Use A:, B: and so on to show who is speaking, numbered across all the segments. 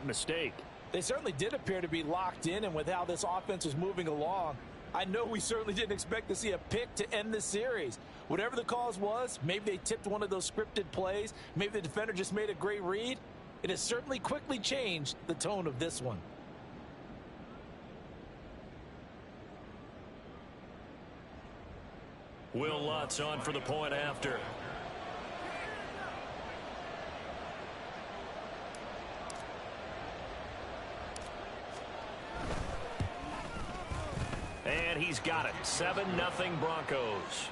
A: that mistake.
B: They certainly did appear to be locked in, and with how this offense was moving along, I know we certainly didn't expect to see a pick to end the series. Whatever the cause was, maybe they tipped one of those scripted plays, maybe the defender just made a great read. It has certainly quickly changed the tone of this one.
C: Will Lutz on for the point after. And he's got it. 7-0 Broncos.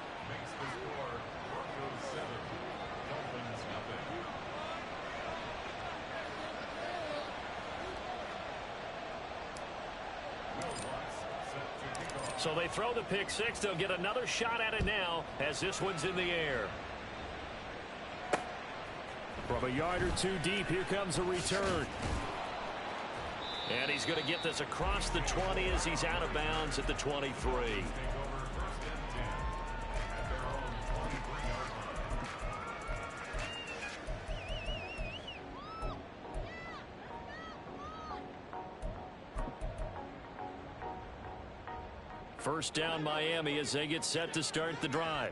C: So they throw the pick six. They'll get another shot at it now as this one's in the air.
A: From a yard or two deep, here comes a return.
C: And he's going to get this across the 20 as he's out of bounds at the 23. First down Miami as they get set to start the drive.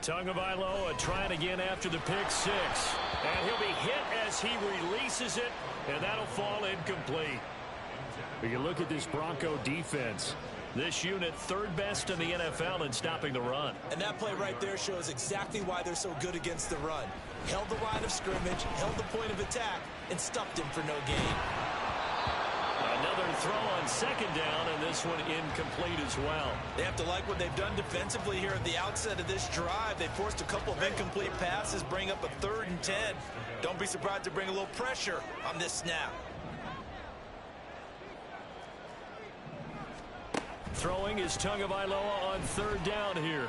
C: Tagovailoa trying again after the pick six. And he'll be hit as he releases it, and that'll fall incomplete.
A: When you look at this Bronco defense,
C: this unit third best in the NFL in stopping the run.
B: And that play right there shows exactly why they're so good against the run. Held the line of scrimmage, held the point of attack, and stuffed him for no gain.
C: Another throw on second down, and this one incomplete as well.
B: They have to like what they've done defensively here at the outset of this drive. They forced a couple of incomplete passes, bring up a 3rd and 10. Don't be surprised to bring a little pressure on this snap.
C: Throwing is Tagovailoa on 3rd down here.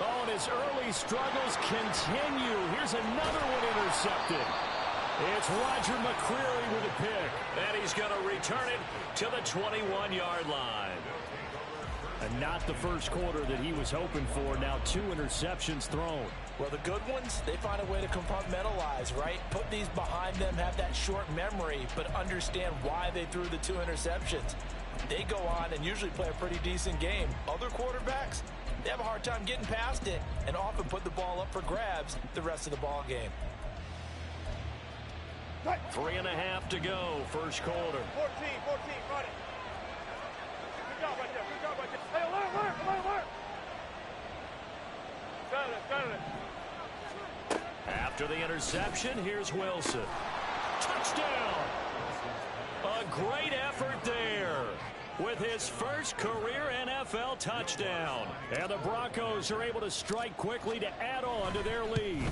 C: Oh, and his early struggles continue. Here's another one intercepted. It's Roger McCreary with a pick. And he's going to return it to the 21-yard line.
A: And not the first quarter that he was hoping for. Now 2 interceptions thrown.
B: Well, the good ones, they find a way to compartmentalize, right? Put these behind them, have that short memory, but understand why they threw the 2 interceptions. They go on and usually play a pretty decent game. Other quarterbacks, they have a hard time getting past it and often put the ball up for grabs the rest of the ball game.
C: 3.5 to go, first quarter.
D: 14, run it. Good job right there, Hey, alert. Got it.
C: After the interception, here's Wilson. Touchdown! A great effort there with his first career NFL touchdown.
A: And the Broncos are able to strike quickly to add on to their lead.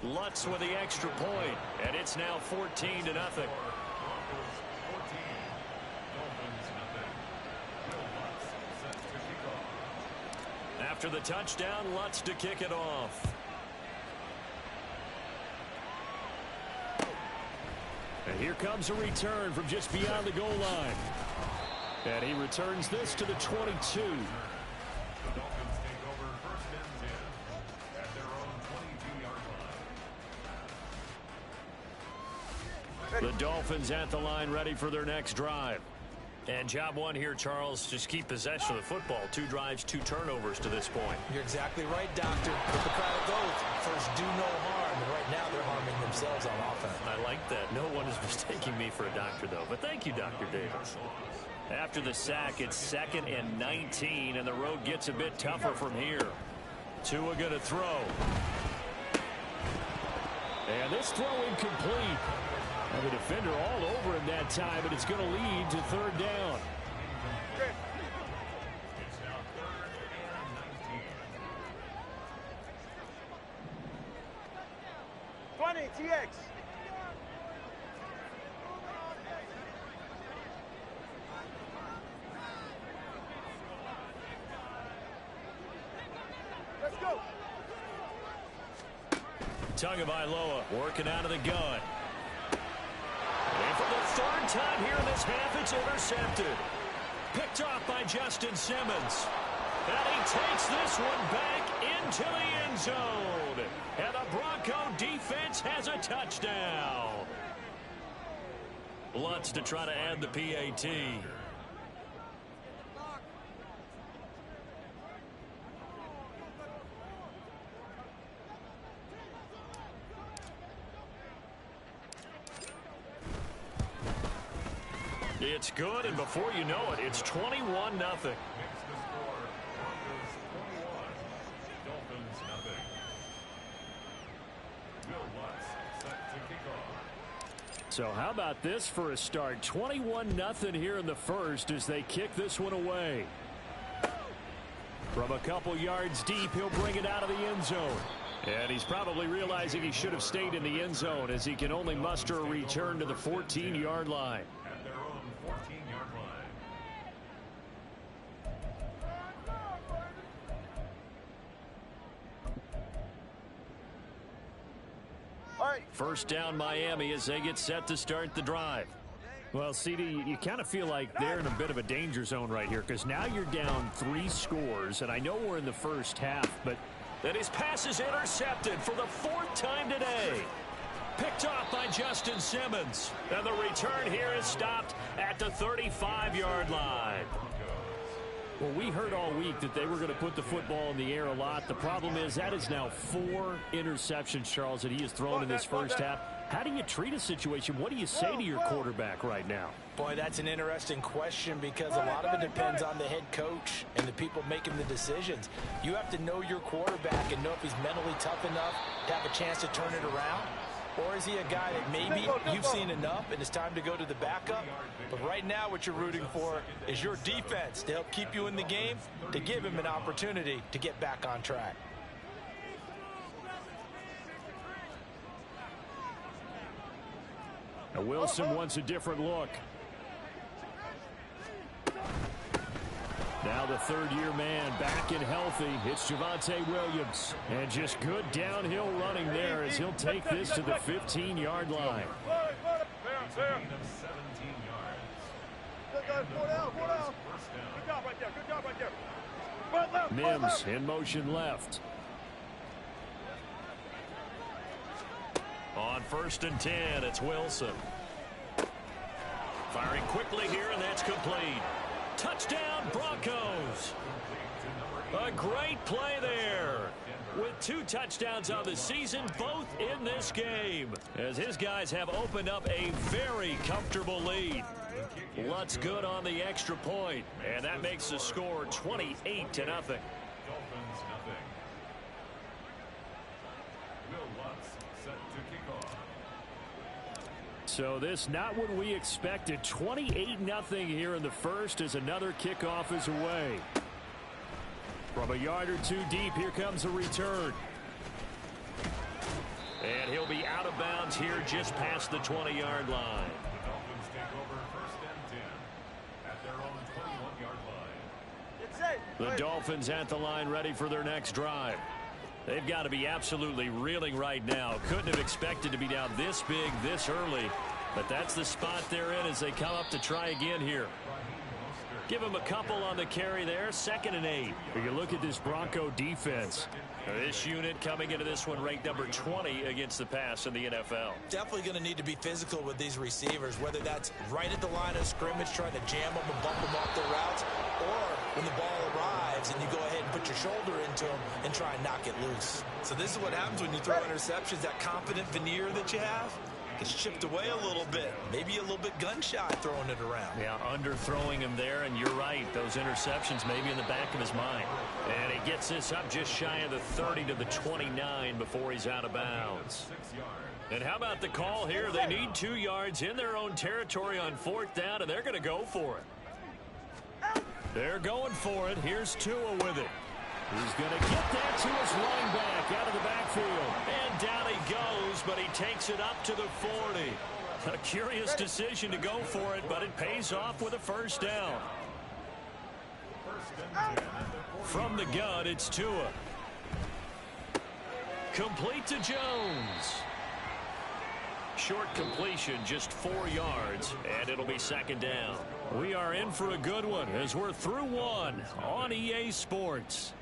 C: Lutz with the extra point, and it's now 14-0. After the touchdown, Lutz to kick it off.
A: And here comes a return from just beyond the goal line. And he returns this to the 22.
C: The Dolphins at the line, ready for their next drive. And job one here, Charles, just keep possession of the football. 2 drives, 2 turnovers to this point.
B: You're exactly right, Doctor. With the crowd of goals, first do no harm. And right now they're harming themselves on offense.
C: I like that. No one is mistaking me for a doctor, though. But thank you, Dr. Davis. After the sack, it's 2nd and 19, and the road gets a bit tougher from here. Tua going to throw.
A: And this throw incomplete. And the defender all over him that time, but it's going to lead to 3rd down.
D: TX. Let's go.
C: Tagovailoa working out of the gun. And for the 3rd time here in this half, it's intercepted. Picked off by Justin Simmons. And takes this one back into the end zone. And the Bronco defense has a touchdown. Lutz to try to add the PAT. It's good, and before you know it, it's 21-0. So how about this for a start? 21-0 here in the first as they kick this one away. From a couple yards deep, he'll bring it out of the end zone. And he's probably realizing he should have stayed in the end zone as he can only muster a return to the 14-yard line.
E: At their own 14-yard line.
C: First down Miami as they get set to start the drive.
A: Well, CD, you kind of feel like they're in a bit of a danger zone right here because now you're down 3 scores, and I know we're in the first half, but...
C: And his pass is intercepted for the 4th time today. Picked off by Justin Simmons. And the return here is stopped at the 35-yard line.
A: Well, we heard all week that they were going to put the football in the air a lot. The problem is that is now 4 interceptions, Charles, that he has thrown in this first half. How do you treat a situation? What do you say to your quarterback right now?
B: Boy, that's an interesting question because a lot of it depends on the head coach and the people making the decisions. You have to know your quarterback and know if he's mentally tough enough to have a chance to turn it around. Or is he a guy that maybe you've seen enough and it's time to go to the backup? But right now what you're rooting for is your defense to help keep you in the game, to give him an opportunity to get back on track.
A: Now Wilson wants a different look. Now the third-year man back and healthy. It's Javonte Williams. And just good downhill running there as he'll take this to the 15-yard line. Mims in motion left.
C: On 1st and 10, it's Wilson. Firing quickly here, and that's complete. Touchdown, Broncos. A great play there. With 2 touchdowns on the season, both in this game. As his guys have opened up a very comfortable lead. Lutz good on the extra point, and that makes the score 28-0.
A: So this not what we expected. 28-0 here in the first as another kickoff is away. From a yard or 2 deep, here comes a return.
C: And he'll be out of bounds here just past the 20-yard line.
E: The Dolphins take over 1st and 10 at their own 21-yard line.
C: The Dolphins at the line ready for their next drive. They've got to be absolutely reeling right now. Couldn't have expected to be down this big this early. But that's the spot they're in as they come up to try again here. Give them a couple on the carry there. 2nd and 8.
A: When you look at this Bronco defense.
C: This unit coming into this one ranked number 20 against the pass in the NFL.
B: Definitely going to need to be physical with these receivers, whether that's right at the line of scrimmage trying to jam them and bump them off their routes, or when the ball arrives and you go ahead and put your shoulder into them and try and knock it loose. So this is what happens when you throw interceptions. That confident veneer that you have gets chipped away a little bit, maybe a little bit gun-shy throwing it around.
C: Yeah, underthrowing him there, and you're right. Those interceptions maybe in the back of his mind. And he gets this up just shy of the 30 to the 29 before he's out of bounds. And how about the call here? They need 2 yards in their own territory on 4th down, and they're going to go for it. They're going for it. Here's Tua with it. He's going to get that to his running back out of the backfield. And down he goes, but he takes it up to the 40. A curious decision to go for it, but it pays off with a 1st down. From the gun, it's Tua. Complete to Jones. Short completion, just 4 yards, and it'll be second down. We are in for a good one as we're through one on EA Sports.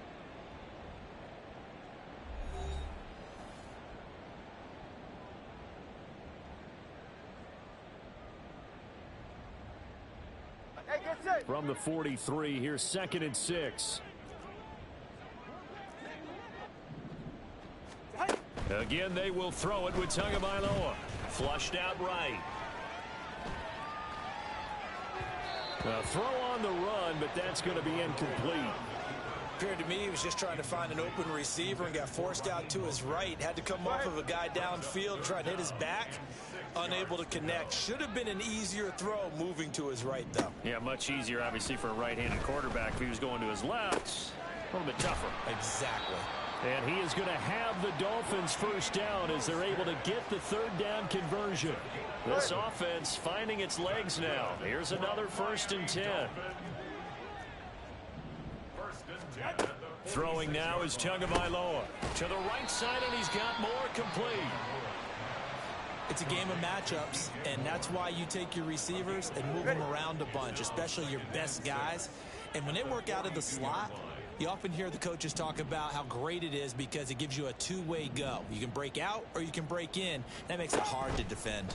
A: From the 43, here's 2nd and 6. Again, they will throw it with Tagovailoa. Flushed out right. A throw on the run, but that's going to be incomplete.
B: Appeared to me he was just trying to find an open receiver and got forced out to his right. Had to come off of a guy downfield, try to hit his back. Unable to connect. Should have been an easier throw moving to his right, though.
C: Yeah, much easier, obviously, for a right-handed quarterback. If he was going to his left, a little bit tougher.
B: Exactly.
A: And he is going to have the Dolphins first down as they're able to get the 3rd down conversion. This offense finding its legs now. Here's another 1st and 10. Throwing now is Tagovailoa. To the right side, and he's got more complete.
B: It's a game of matchups, and that's why you take your receivers and move them around a bunch, especially your best guys. And when they work out of the slot, you often hear the coaches talk about how great it is because it gives you a two-way go. You can break out or you can break in. That makes it hard to defend.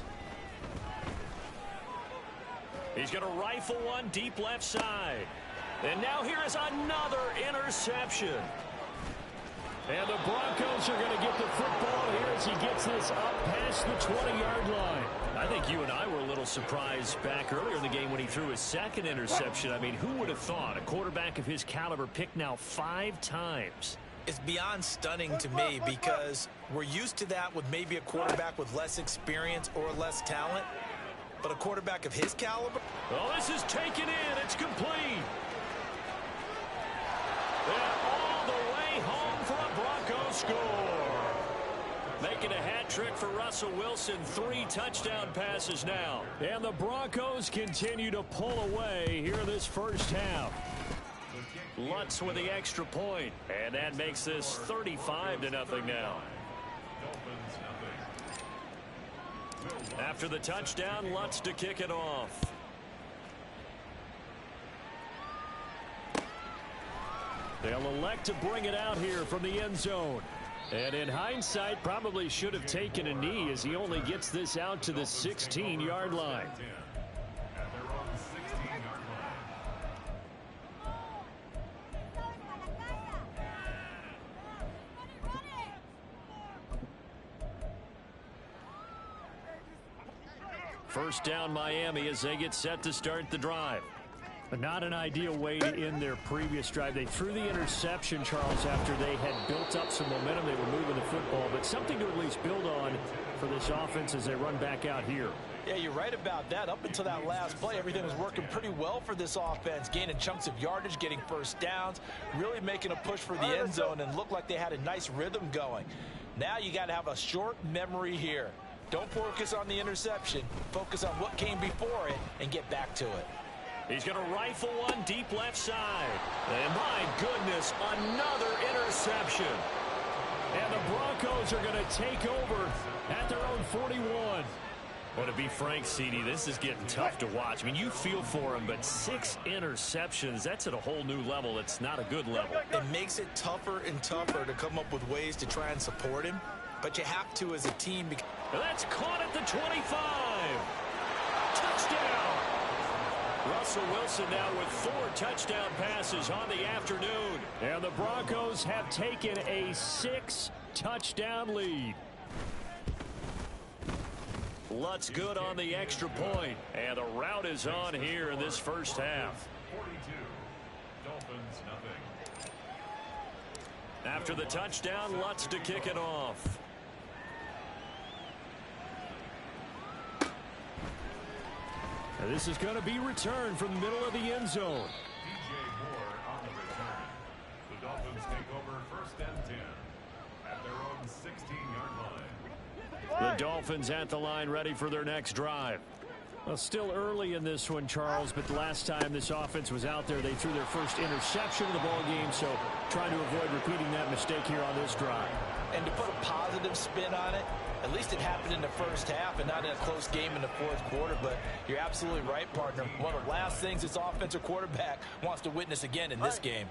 C: He's going to rifle one deep left side. And now here is another interception. And the Broncos are going to get the football here as he gets this up past the 20-yard line. I think you and I were a little surprised back earlier in the game when he threw his 2nd interception. I mean, who would have thought a quarterback of his caliber picked now 5 times?
B: It's beyond stunning to me because we're used to that with maybe a quarterback with less experience or less talent. But a quarterback of his caliber?
C: Well, this is taken in. It's complete. And all the way home for a Bronco score. Making a hat trick for Russell Wilson. 3 touchdown passes now. And the Broncos continue to pull away here this first half. Lutz with the extra point. And that makes this 35-0 now. After the touchdown, Lutz to kick it off. They'll elect to bring it out here from the end zone. And in hindsight, probably should have taken a knee as he only gets this out to the 16-yard line. First down Miami as they get set to start the drive. But not an ideal way to end their previous drive. They threw the interception, Charles, after they had built up some momentum. They were moving the football, but something to at least build on for this offense as they run back out here.
B: Yeah, you're right about that. Up until that last play, everything was working pretty well for this offense, gaining chunks of yardage, getting first downs, really making a push for the end zone, and looked like they had a nice rhythm going. Now you got to have a short memory here. Don't focus on the interception. Focus on what came before it and get back to it.
C: He's going to rifle one deep left side. And my goodness, another interception. And the Broncos are going to take over at their own 41. Well, to be frank, CD, this is getting tough to watch. I mean, you feel for him, but 6 interceptions, that's at a whole new level. It's not a good level.
B: It makes it tougher and tougher to come up with ways to try and support him. But you have to as a team.
C: That's caught at the 25. Touchdown. Russell Wilson now with 4 touchdown passes on the afternoon. And the Broncos have taken a 6-touchdown lead. Lutz good on the extra point. And the route is on here in this first half.
E: 42. Dolphins, nothing.
C: After the touchdown, Lutz to kick it off.
A: Now this is going to be returned from the middle of the end zone.
E: DJ Moore on the return. The Dolphins take over 1st and 10 at their own 16-yard line.
A: The Dolphins at the line ready for their next drive. Well, still early in this one, Charles, but the last time this offense was out there, they threw their first interception of the ball game, so trying to avoid repeating that mistake here on this drive.
B: And to put a positive spin on it, At least it happened in the first half and not in a close game in the fourth quarter. But you're absolutely right, partner. One of the last things this offensive quarterback wants to witness again in this game.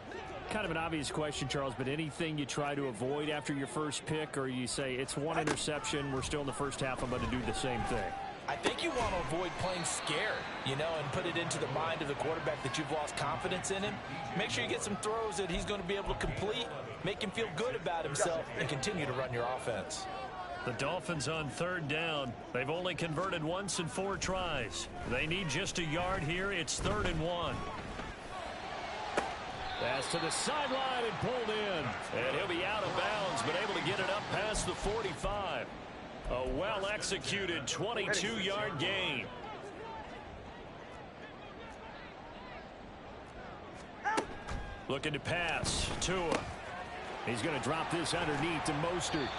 A: Kind of an obvious question, Charles, but anything you try to avoid after your first pick, or you say it's one interception, we're still in the first half, I'm going to do the same thing?
B: I think you want to avoid playing scared, and put it into the mind of the quarterback that you've lost confidence in him. Make sure you get some throws that he's going to be able to complete, make him feel good about himself, and continue to run your offense.
C: The Dolphins on third down. They've only converted once in 4 tries. They need just a yard here. It's 3rd and 1.
A: Pass to the sideline and pulled in.
C: And he'll be out of bounds, but able to get it up past the 45. A well-executed 22-yard gain. Looking to pass. Tua.
A: He's going to drop this underneath to Mostert.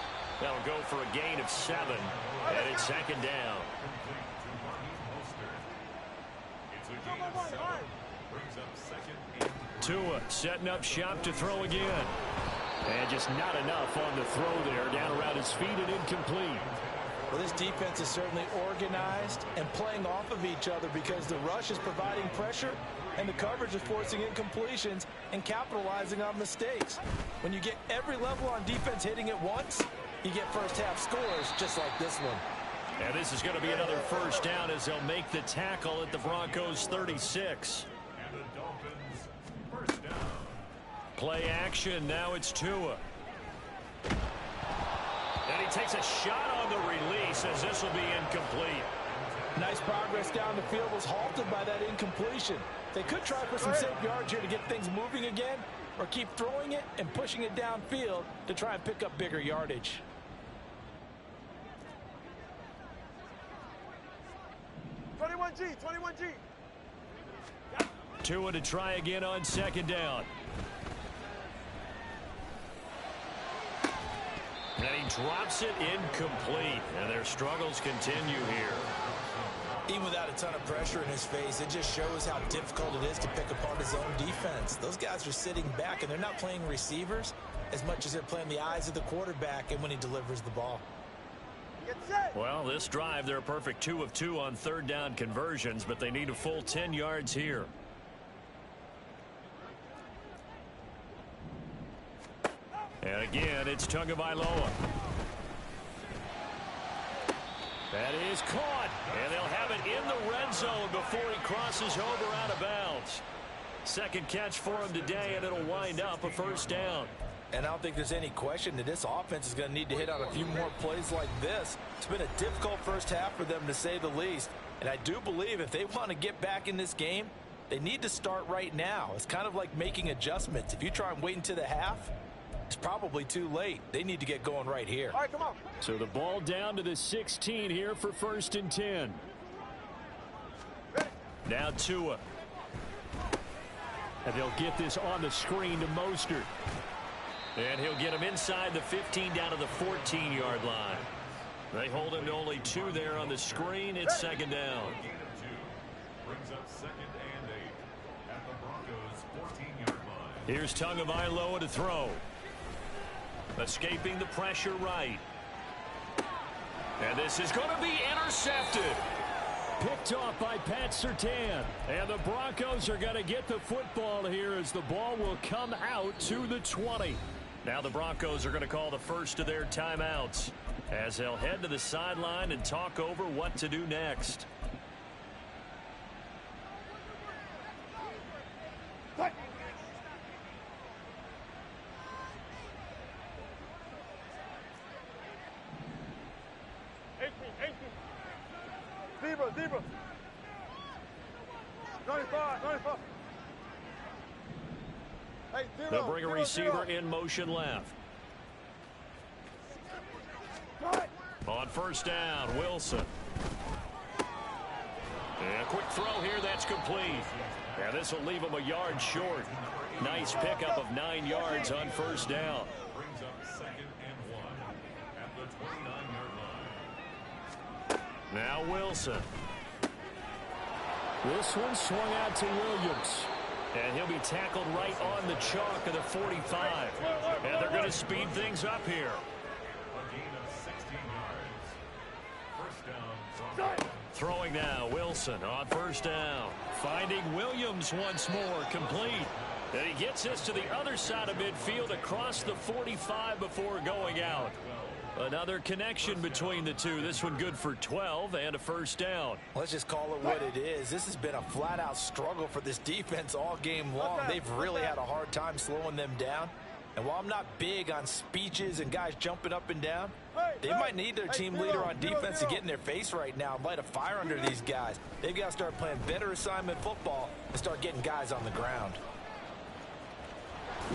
C: That'll go for a gain of 7. And it's 2nd down. Tua setting up shop to throw again.
A: And just not enough on the throw there. Down around his feet and incomplete.
B: Well, this defense is certainly organized and playing off of each other because the rush is providing pressure and the coverage is forcing incompletions and capitalizing on mistakes. When you get every level on defense hitting at once, you get first-half scores just like this one.
C: And this is going to be another first down as they'll make the tackle at the Broncos 36.
E: And the Dolphins first down.
C: Play action. Now it's Tua. And he takes a shot on the release as this will be incomplete.
B: Nice progress down the field was halted by that incompletion. They could try for some safe yards here to get things moving again, or keep throwing it and pushing it downfield to try and pick up bigger yardage.
C: Tua to try again on 2nd down. And he drops it incomplete. And their struggles continue here.
B: Even without a ton of pressure in his face, it just shows how difficult it is to pick apart his own defense. Those guys are sitting back, and they're not playing receivers as much as they're playing the eyes of the quarterback and when he delivers the ball.
C: Well, this drive, they're a perfect 2 of 2 on 3rd down conversions, but they need a full 10 yards here. And again, it's Tagovailoa. That is caught, and they'll have it in the red zone before he crosses over out of bounds. 2nd catch for him today, and it'll wind up a first down.
B: And I don't think there's any question that this offense is going to need to hit on a few more plays like this. It's been a difficult first half for them, to say the least. And I do believe if they want to get back in this game, they need to start right now. It's kind of like making adjustments. If you try and wait until the half, it's probably too late. They need to get going right here.
D: All right, come on.
A: So the ball down to the 16 here for 1st and 10.
C: Now Tua.
A: And they'll get this on the screen to Mostert.
C: And he'll get him inside the 15 down to the 14-yard line. They hold him to only 2 there on the screen. It's 2nd down.
E: Brings up 2nd and 8 at the Broncos 14-yard line.
C: Here's Tagovailoa to throw. Escaping the pressure right. And this is going to be intercepted.
A: Picked off by Pat Surtain. And the Broncos are going to get the football here as the ball will come out to the 20.
C: Now the Broncos are going to call the first of their timeouts as they'll head to the sideline and talk over what to do next.
D: Zebra. 95. Hey, zero,
C: They'll bring a receiver in motion left. On 1st down, Wilson. And a quick throw here, that's complete. And this will leave him a yard short. Nice pickup of 9 yards on 1st down.
E: Brings up 2nd and 1 at the 29-yard line.
C: Now Wilson.
A: This one swung out to Williams.
C: And he'll be tackled right on the chalk of the 45. And they're going to speed things up here.
E: A gain of 16 yards.
C: Throwing now, Wilson on first down. Finding Williams once more, complete. And he gets this to the other side of midfield across the 45 before going out. Another connection between the two. This one good for 12 and a first down.
B: Let's just call it what it is. This has been a flat-out struggle for this defense all game long. They've really had a hard time slowing them down. And while I'm not big on speeches and guys jumping up and down, they might need their team leader on defense to get in their face right now and light a fire under these guys. They've got to start playing better assignment football and start getting guys on the ground.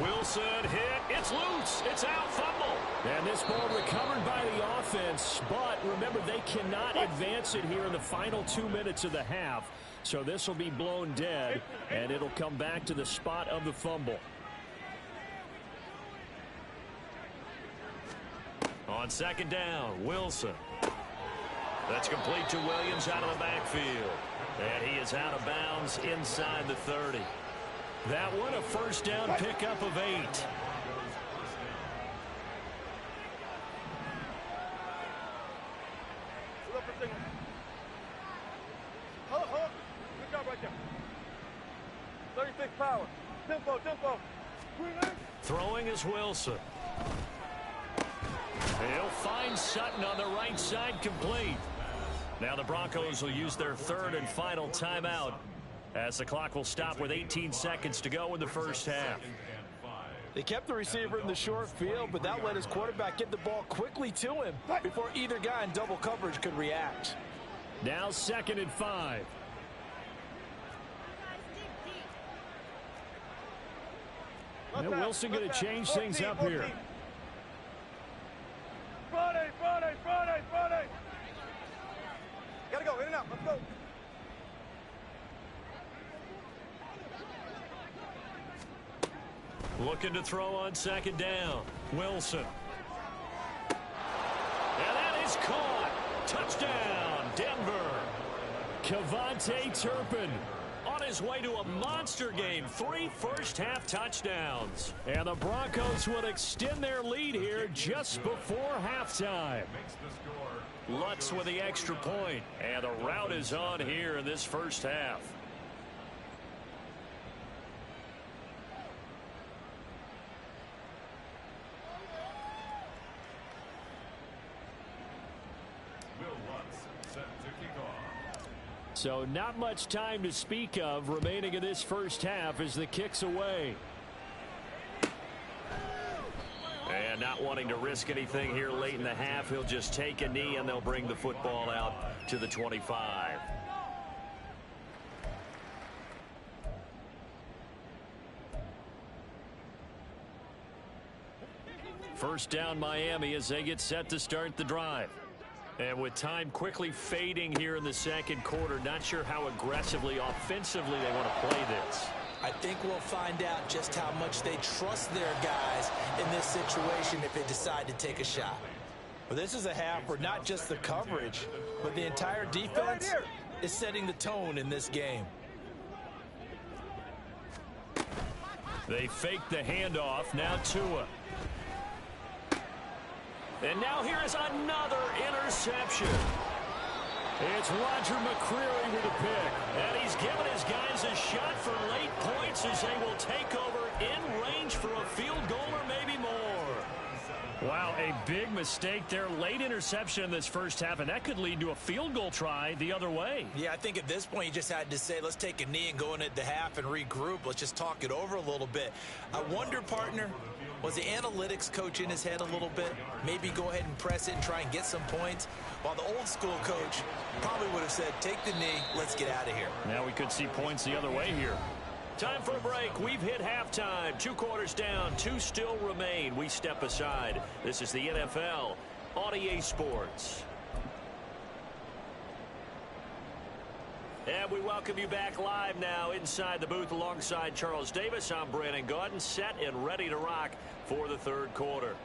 A: Wilson hit. It's loose. It's out. Fumble. And this ball recovered by the offense. But remember, they cannot advance it here in the final 2 minutes of the half. So this will be blown dead, and it'll come back to the spot of the fumble.
C: On second down, Wilson. That's complete to Williams out of the backfield. And he is out of bounds inside the 30. That one a first down pickup of 8.
D: Good job right there. 36 power. Tempo, tempo.
C: Throwing is Wilson. He'll find Sutton on the right side, complete. Now the Broncos will use their third and final timeout, as the clock will stop with 18 seconds to go in the first half.
B: They kept the receiver in the short field, but that let his quarterback get the ball quickly to him before either guy in double coverage could react.
A: Now 2nd and 5. And Wilson going to change things up here.
D: Friday. Gotta go, in and out, let's go.
C: Looking to throw on second down. Wilson. And that is caught. Touchdown, Denver.
A: Kevontae Turpin
C: On his way to a monster game. 3 first-half touchdowns.
A: And the Broncos will extend their lead here just before halftime.
C: Lutz with the extra point. And the route is on here in this first half.
A: So not much time to speak of remaining in this first half as the kick's away.
C: And not wanting to risk anything here late in the half, he'll just take a knee and they'll bring the football out to the 25. First down Miami as they get set to start the drive. And with time quickly fading here in the second quarter, not sure how aggressively, offensively they want to play this.
B: I think we'll find out just how much they trust their guys in this situation if they decide to take a shot. But this is a half where not just the coverage, but the entire defense is setting the tone in this game.
C: They fake the handoff. Now Tua. And now here is another interception.
A: It's Roger McCreary with a pick.
C: And he's given his guys a shot for late points as they will take over in range for a field goal or maybe more.
A: Wow, a big mistake there. Late interception in this first half, and that could lead to a field goal try the other way.
B: Yeah, I think at this point you just had to say, let's take a knee and go into the half and regroup. Let's just talk it over a little bit. I wonder, partner, was the analytics coach in his head a little bit? Maybe go ahead and press it and try and get some points. While the old school coach probably would have said, take the knee, let's get out of here.
A: Now we could see points the other way here.
C: Time for a break. We've hit halftime. 2 quarters down. 2 still remain. We step aside. This is the NFL on EA Sports. And we welcome you back live now inside the booth alongside Charles Davis. I'm Brandon Gaudin, set and ready to rock for the third quarter.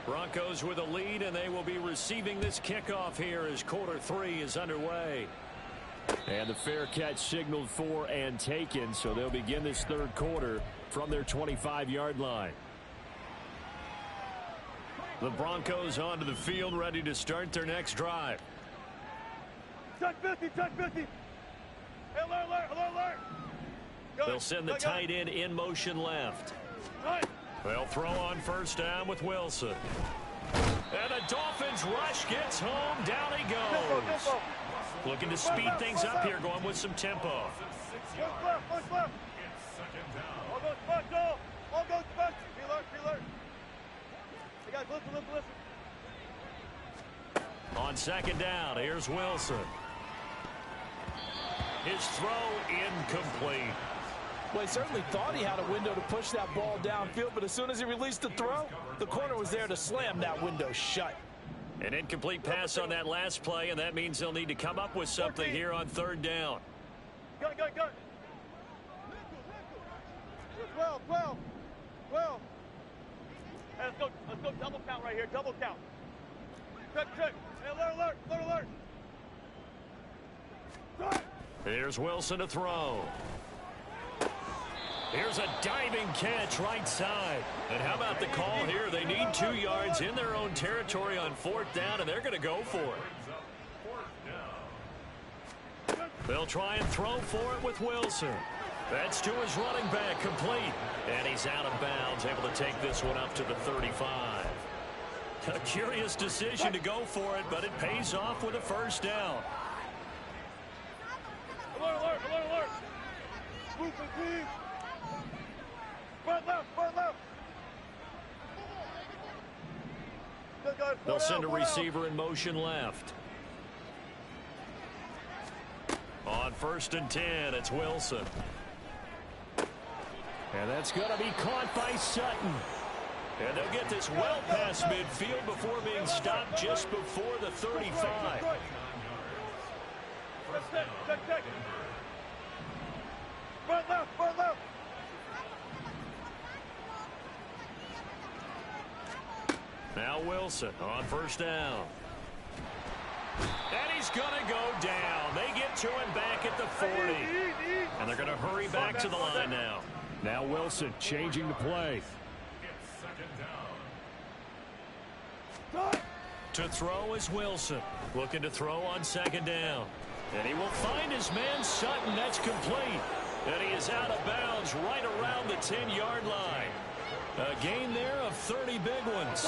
C: Broncos with a lead, and they will be receiving this kickoff here as quarter 3 is underway.
A: And the fair catch signaled for and taken, so they'll begin this third quarter from their 25-yard line.
C: The Broncos onto the field, ready to start their next drive.
D: Touch 50, touch 50. Hey, alert.
C: They'll send the tight end in motion left. They'll throw on first down with Wilson. And the Dolphins rush gets home. Down he goes. Looking to speed things up here, going with some tempo.
D: Push left. All goes special. All goes special. Be alert. Hey, guys, listen.
C: On second down, here's Wilson. His throw incomplete.
B: Well, he certainly thought he had a window to push that ball downfield, but as soon as he released the throw, the corner was there to slam that window shut.
C: An incomplete pass on that last play, and that means they'll need to come up with something here on third down.
D: Go. 12. Hey, let's go double count right here. Double count. Check. Hey, alert.
C: Here's Wilson to throw. Here's a diving catch right side. And how about the call here? They need 2 yards in their own territory on fourth down, and they're going to go for it. They'll try and throw for it with Wilson. That's to his running back, complete. And he's out of bounds, able to take this one up to the 35. A curious decision to go for it, but it pays off with a first down.
D: Alert. Move the team. Front left.
C: They'll send a receiver in motion left. On first and 10, it's Wilson.
A: And that's going to be caught by Sutton.
C: And they'll get this well past midfield before being stopped just before the 35.
D: Check. Front left.
C: Now Wilson on first down. And he's going to go down. They get to him back at the 40. And they're going to hurry back to the line now.
A: Now Wilson changing the play.
C: To throw is Wilson. Looking to throw on second down. And he will find his man Sutton. That's complete. And he is out of bounds right around the 10-yard line. A gain there of 30 big ones.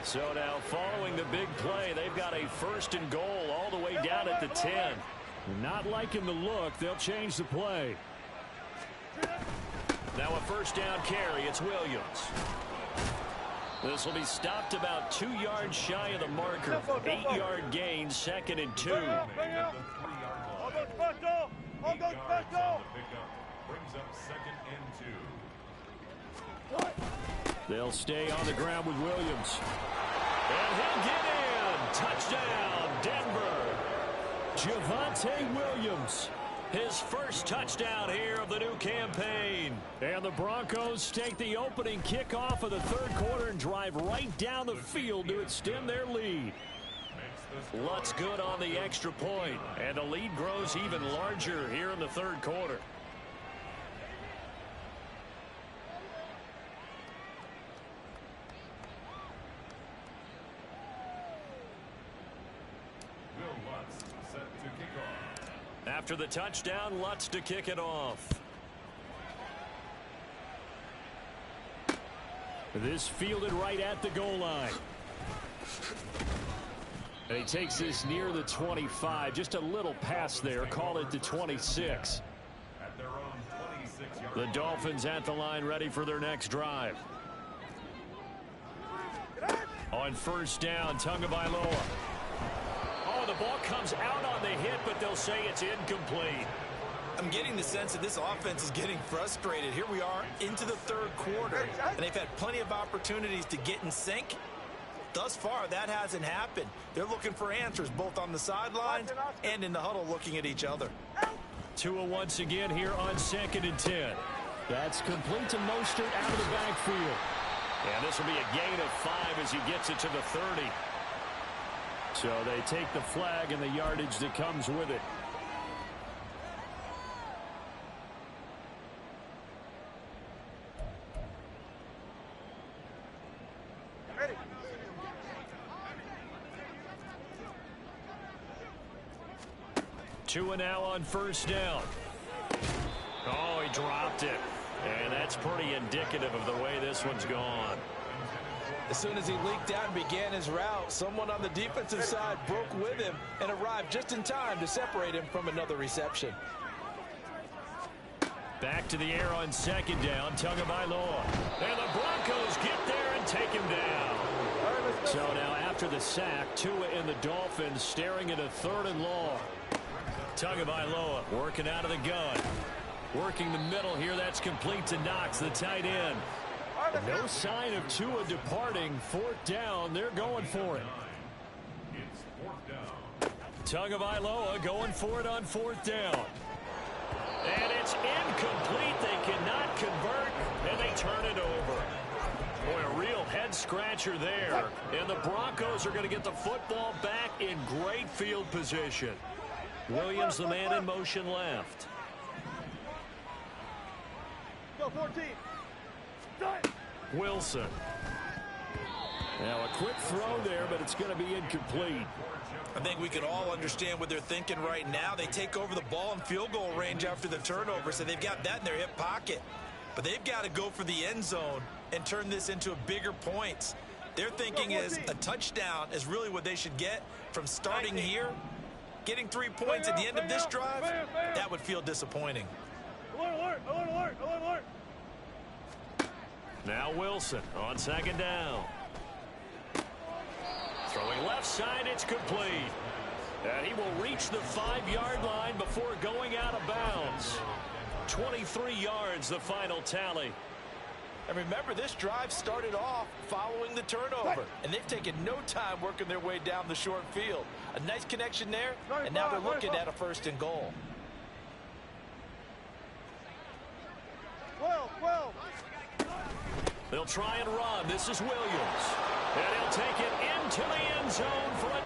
C: So now following the big play, they've got a first and goal all the way down at the 10.
A: Not liking the look. They'll change the play.
C: Now a first down carry. It's Williams. This will be stopped about 2 yards shy of the marker. 8-yard gain, second and 2.
D: All goes special.
E: Brings up second and 2.
A: They'll stay on the ground with Williams.
C: And he'll get in. Touchdown, Denver.
A: Javonte Williams.
C: His first touchdown here of the new campaign.
A: And the Broncos take the opening kickoff of the third quarter and drive right down the field to extend their lead.
C: Lutz good on the extra point, and the lead grows even larger here in the third quarter. After the touchdown, Lutz to kick it off.
A: This fielded right at the goal line. And he takes this near the 25. Just a little pass there. Call it the 26.
E: At their own 26-yard
C: The Dolphins at the line ready for their next drive. On first down, Tagovailoa. Oh, the ball comes out on the hit, but they'll say it's incomplete.
B: I'm getting the sense that this offense is getting frustrated. Here we are into the third quarter, and they've had plenty of opportunities to get in sync. Thus far, that hasn't happened. They're looking for answers both on the sidelines and in the huddle looking at each other.
A: Tua once again here on second and 10. That's complete to Mostert out of the backfield.
C: And this will be a gain of 5 as he gets it to the 30.
A: So they take the flag and the yardage that comes with it.
D: Ready.
A: Two and now on first down. Oh, he dropped it. And that's pretty indicative of the way this one's gone.
B: As soon as he leaked out and began his route, someone on the defensive side broke with him and arrived just in time to separate him from another reception.
A: Back to the air on second down. Tagovailoa. And the Broncos get there and take him down. So now after the sack, Tua and the Dolphins staring at a 3rd and long. Tagovailoa working out of the gun. Working the middle here. That's complete to Knox, the tight end. No sign of Tua departing. 4th down. They're going for it.
E: It's 4th down.
A: Tagovailoa going for it on 4th down. And it's incomplete. They cannot convert, and they turn it over. Boy, a real head-scratcher there. And the Broncos are going to get the football back in great field position. Williams, the man in motion left.
D: Go 14.
A: Wilson. Now a quick throw there, but it's going to be incomplete.
B: I think we can all understand what they're thinking right now. They take over the ball in field goal range after the turnover, so they've got that in their hip pocket. But they've got to go for the end zone and turn this into a bigger points. Their thinking is a touchdown is really what they should get from starting here. Getting 3 points at the end of this drive, that would feel disappointing.
D: Alert, alert, alert, alert, alert, alert.
A: Now Wilson on second down. Throwing left side, it's complete. And he will reach the 5-yard line before going out of bounds. 23 yards, the final tally.
B: And remember, this drive started off following the turnover. And they've taken no time working their way down the short field. A nice connection there, and now they're looking at a 1st and goal.
D: 12, 12.
A: They'll try and run. This is Williams. And he'll take it into the end zone for a